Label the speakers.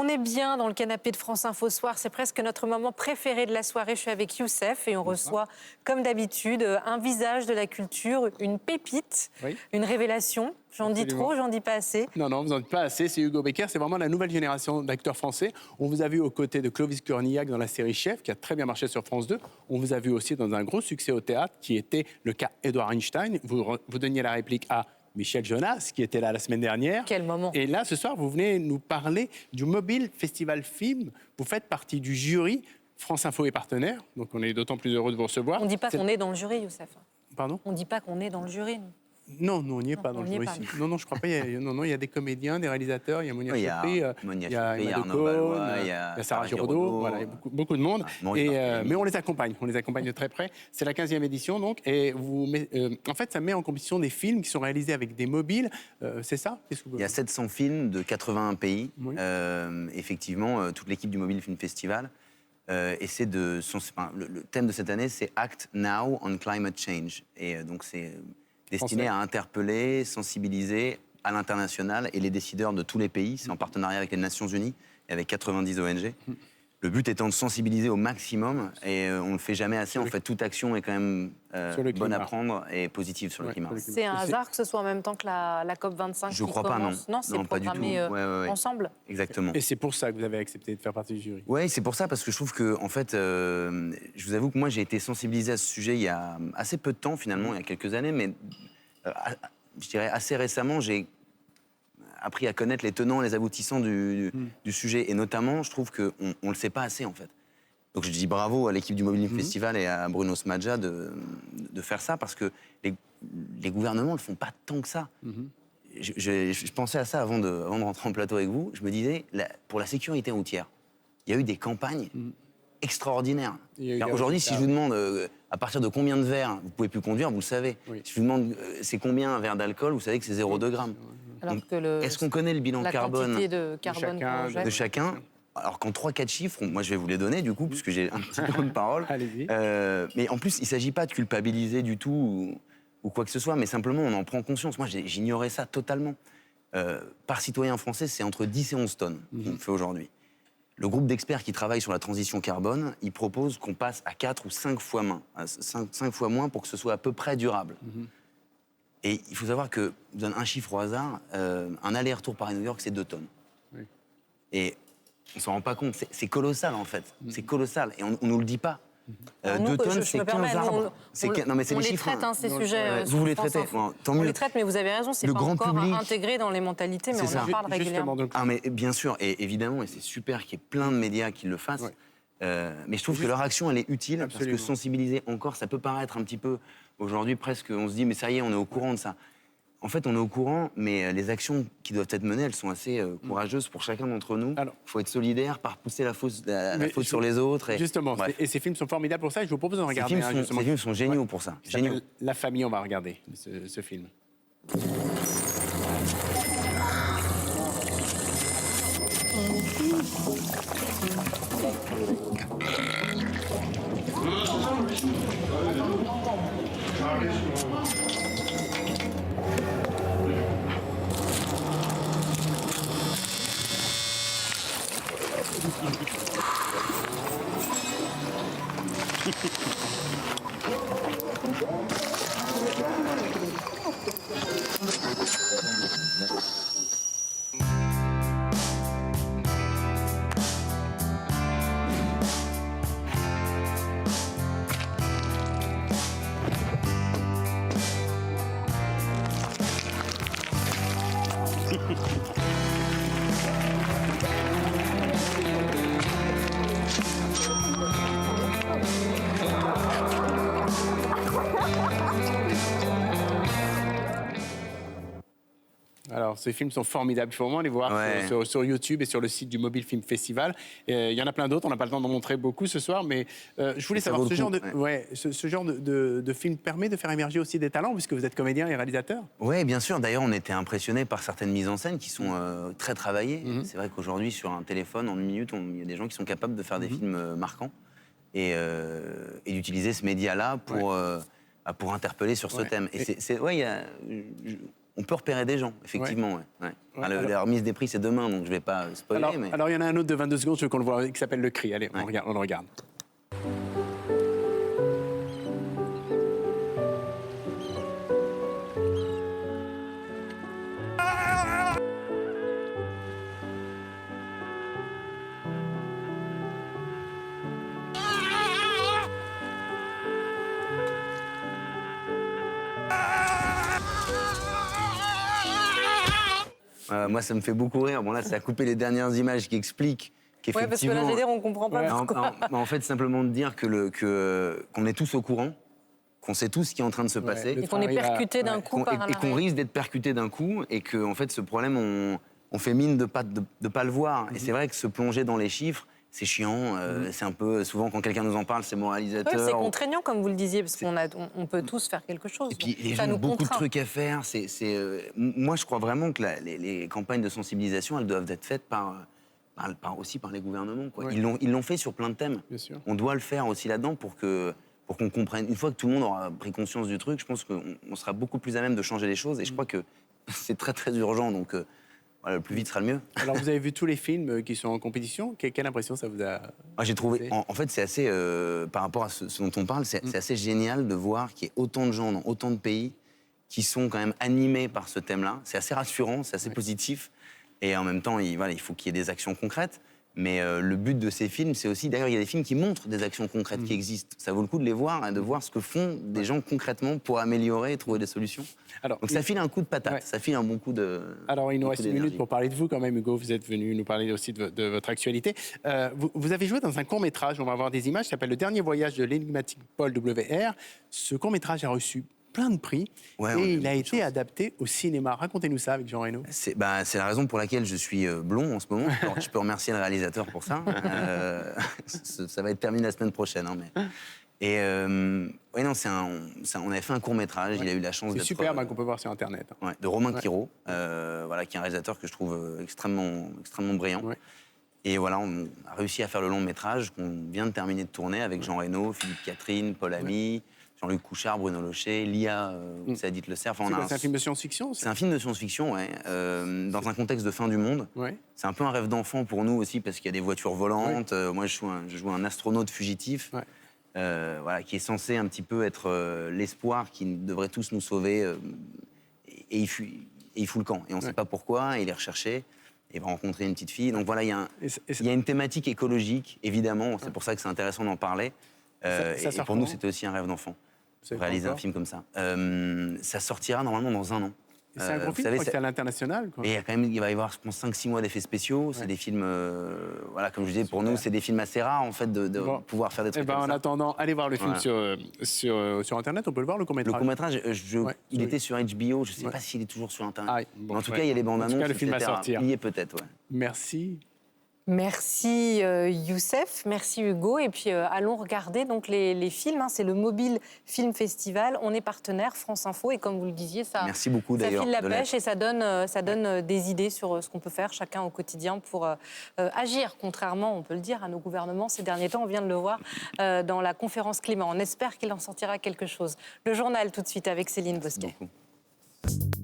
Speaker 1: On est bien dans le canapé de France Info Soir, c'est presque notre moment préféré de la soirée. Je suis avec Youssef et on reçoit, comme d'habitude, un visage de la culture, une pépite, une révélation. J'en dis trop, j'en dis pas assez.
Speaker 2: Non, vous n'en dites pas assez, c'est Hugo Becker, c'est vraiment la nouvelle génération d'acteurs français. On vous a vu aux côtés de Clovis Cornillac dans la série Chef, qui a très bien marché sur France 2. On vous a vu aussi dans un gros succès au théâtre, qui était le cas Edouard Einstein. Vous donniez la réplique à Michel Jonas, qui était là la semaine dernière.
Speaker 1: Quel moment.
Speaker 2: Et là, ce soir, vous venez nous parler du Mobile Festival Film. Vous faites partie du jury. France Info est partenaire, donc on est d'autant plus heureux de vous recevoir.
Speaker 1: On ne dit pas qu'on est dans le jury, Youssef.
Speaker 2: Pardon ?
Speaker 1: On ne dit pas qu'on est dans le jury.
Speaker 2: Non, on n'y est pas dans le jury ici. Non, je crois pas. Il y a des comédiens, des réalisateurs, il y a Monia Chopé, il y a Emma Decaune, il y a Sarah Giraudot, voilà, il y a beaucoup de monde. Mais on les accompagne de très près. C'est la 15e édition, donc, et en fait, ça met en compétition des films qui sont réalisés avec des mobiles, c'est ça ?
Speaker 3: Il y a 700 films de 81 pays. Oui. Effectivement, toute l'équipe du Mobile Film Festival essaie de... Le thème de cette année, c'est Act Now on Climate Change. Et donc, c'est destiné à interpeller, sensibiliser à l'international et les décideurs de tous les pays. C'est en partenariat avec les Nations Unies et avec 90 ONG. Le but étant de sensibiliser au maximum, et on ne le fait jamais assez. En fait, toute action est quand même bonne à prendre et positive sur le climat.
Speaker 1: C'est un hasard que ce soit en même temps que la COP25.
Speaker 3: Je crois pas, non.
Speaker 1: Non, c'est programmé ensemble.
Speaker 3: Exactement.
Speaker 2: Et c'est pour ça que vous avez accepté de faire partie du jury.
Speaker 3: Oui, c'est pour ça, parce que je trouve que, en fait, je vous avoue que moi, j'ai été sensibilisé à ce sujet il y a assez peu de temps, finalement, il y a quelques années, mais je dirais assez récemment, j'ai appris à connaître les tenants, les aboutissants du sujet. Et notamment, je trouve qu'on ne le sait pas assez, en fait. Donc je dis bravo à l'équipe du Mobile Festival et à Bruno Smadja de faire ça, parce que les gouvernements ne le font pas tant que ça. Je pensais à ça avant de rentrer en plateau avec vous. Je me disais, pour la sécurité routière, il y a eu des campagnes extraordinaires. Aujourd'hui, si je vous demande à partir de combien de verres vous pouvez plus conduire, vous le savez. Si je vous demande c'est combien un verre d'alcool, vous savez que c'est 0,2 grammes. Est-ce qu'on connaît le bilan carbone de chacun alors qu'en 3-4 chiffres, moi je vais vous les donner du coup, puisque j'ai un petit temps de parole. Mais en plus, il ne s'agit pas de culpabiliser du tout ou quoi que ce soit, mais simplement on en prend conscience. Moi j'ignorais ça totalement. Par citoyen français, c'est entre 10 et 11 tonnes qu'on fait aujourd'hui. Le groupe d'experts qui travaille sur la transition carbone, il propose qu'on passe à 4 ou 5 fois moins pour que ce soit à peu près durable. Et il faut savoir que, je vous donne un chiffre au hasard, un aller-retour Paris-New York, c'est 2 tonnes. Et on ne s'en rend pas compte, c'est colossal en fait, c'est colossal, et on ne nous le dit pas. 2 tonnes, c'est 15 arbres.
Speaker 1: Non, mais c'est les chiffres. On les traite, ces sujets.
Speaker 3: Vous les traitez, tant mieux.
Speaker 1: On les traite, mais vous avez raison, c'est pas encore intégré dans les mentalités, mais on en parle régulièrement.
Speaker 3: Mais bien sûr, et évidemment, et c'est super qu'il y ait plein de médias qui le fassent, mais je trouve que leur action, elle est utile, parce que sensibiliser encore, ça peut paraître un petit peu, aujourd'hui presque, on se dit, mais ça y est, on est au courant de ça. En fait, on est au courant, mais les actions qui doivent être menées, elles sont assez courageuses pour chacun d'entre nous. Il faut être solidaire, pas repousser la faute sur les autres.
Speaker 2: Justement, et ces films sont formidables pour ça. Je vous propose de regarder.
Speaker 3: Ces films sont géniaux pour ça.
Speaker 2: La famille, on va regarder ce film. Alors, ces films sont formidables. Il faut vraiment les voir sur YouTube et sur le site du Mobile Film Festival. Il y en a plein d'autres. On n'a pas le temps d'en montrer beaucoup ce soir, mais je voulais savoir, ce genre de film permet de faire émerger aussi des talents, puisque vous êtes comédien et réalisateur.
Speaker 3: Oui, bien sûr. D'ailleurs, on était impressionnés par certaines mises en scène qui sont très travaillées. C'est vrai qu'aujourd'hui, sur un téléphone, en 1 minute, il y a des gens qui sont capables de faire des films marquants et d'utiliser ce média-là pour interpeller sur ce thème. Et on peut repérer des gens, effectivement. La remise des prix, c'est demain, donc je ne vais pas spoiler.
Speaker 2: Alors, il y en a un autre de 22 secondes, je veux qu'on le voit, qui s'appelle Le Cri. Allez, on le regarde.
Speaker 3: Moi, ça me fait beaucoup rire. Bon, là, ça a coupé les dernières images qui expliquent qu'effectivement...
Speaker 1: Oui, parce que là, je veux dire, on ne comprend pas pourquoi.
Speaker 3: En fait, simplement de dire qu'on est tous au courant, qu'on sait tous ce qui est en train de se passer.
Speaker 1: Et qu'on est percuté d'un coup par un arrêt.
Speaker 3: Et qu'on risque d'être percuté d'un coup, et que, en fait, ce problème, on fait mine de pas le voir. Et c'est vrai que se plonger dans les chiffres, c'est chiant, c'est un peu... Souvent, quand quelqu'un nous en parle, c'est moralisateur.
Speaker 1: Ouais, c'est contraignant, comme vous le disiez, parce qu'on peut tous faire quelque chose.
Speaker 3: Et puis, les gens ont beaucoup de trucs à faire. Moi, je crois vraiment que les campagnes de sensibilisation, elles doivent être faites aussi par les gouvernements. Quoi.
Speaker 2: Ouais.
Speaker 3: Ils l'ont fait sur plein de thèmes.
Speaker 2: Bien sûr.
Speaker 3: On doit le faire aussi là-dedans pour qu'on comprenne. Une fois que tout le monde aura pris conscience du truc, je pense qu'on sera beaucoup plus à même de changer les choses. Et je crois que c'est très, très urgent. Donc... Voilà, le plus vite sera le mieux.
Speaker 2: Alors, vous avez vu tous les films qui sont en compétition. Quelle impression ça vous a...
Speaker 3: J'ai trouvé... En fait, c'est assez... par rapport à ce dont on parle, c'est assez génial de voir qu'il y ait autant de gens dans autant de pays qui sont quand même animés par ce thème-là. C'est assez rassurant, c'est assez positif. Et en même temps, il faut qu'il y ait des actions concrètes. Mais le but de ces films, c'est aussi... D'ailleurs, il y a des films qui montrent des actions concrètes qui existent. Ça vaut le coup de les voir et de voir ce que font des gens concrètement pour améliorer et trouver des solutions. Donc ça file un coup de patate, ça file un bon coup de...
Speaker 2: Alors, il nous reste une minute pour parler de vous quand même, Hugo. Vous êtes venu nous parler aussi de votre actualité. Vous avez joué dans un court-métrage, on va voir des images, qui s'appelle Le Dernier Voyage de l'énigmatique Paul W.R. Ce court-métrage a reçu plein de prix et il a été adapté au cinéma. Racontez-nous ça avec Jean Reno.
Speaker 3: C'est la raison pour laquelle je suis blond en ce moment. Alors, je peux remercier le réalisateur pour ça. Ça va être terminé la semaine prochaine. Et on avait fait un court-métrage, il a eu la chance d'être...
Speaker 2: C'est super, qu'on peut voir sur Internet.
Speaker 3: De Romain Quiraud, qui est un réalisateur que je trouve extrêmement brillant. Et voilà, on a réussi à faire le long-métrage qu'on vient de terminer de tourner avec Jean Reno, Philippe Catherine, Paul Ami, Jean-Luc Couchard, Bruno Locher, Lia, Saadit Le Cerf.
Speaker 2: C'est un film de science-fiction?
Speaker 3: C'est un film de science-fiction, dans un contexte de fin du monde. C'est un peu un rêve d'enfant pour nous aussi, parce qu'il y a des voitures volantes. Moi, je joue un astronaute fugitif. Qui est censé un petit peu être l'espoir qui devrait tous nous sauver. Et il fout le camp. Et on ne sait pas pourquoi, il est recherché. Et il va rencontrer une petite fille. Donc voilà, il y a une thématique écologique, évidemment. C'est pour ça que c'est intéressant d'en parler. Et pour nous, c'était aussi un rêve d'enfant, réaliser un film comme ça. Ça sortira normalement dans 1 an.
Speaker 2: C'est un gros film, c'est à l'international.
Speaker 3: Et il va y avoir, je pense, 5-6 mois d'effets spéciaux. C'est des films, comme je disais, pour nous, c'est des films assez rares, en fait, de pouvoir faire des trucs comme ça.
Speaker 2: En attendant, allez voir le film sur Internet, on peut le voir, le court-métrage.
Speaker 3: Le court-métrage, il était sur HBO, je ne sais pas s'il est toujours sur Internet. Mais en tout cas, il y a les bandes annonces,
Speaker 2: le film va sortir.
Speaker 3: Il y est peut-être,
Speaker 2: Merci.
Speaker 1: Merci Youssef, merci Hugo. Et puis allons regarder donc les films. C'est le Mobile Film Festival. On est partenaire France Info et comme vous le disiez, ça,
Speaker 3: merci beaucoup,
Speaker 1: ça file la pêche et ça donne des idées sur ce qu'on peut faire chacun au quotidien pour agir, contrairement, on peut le dire, à nos gouvernements ces derniers temps. On vient de le voir dans la conférence climat. On espère qu'il en sortira quelque chose. Le journal tout de suite avec Céline Bosquet.
Speaker 3: Merci beaucoup.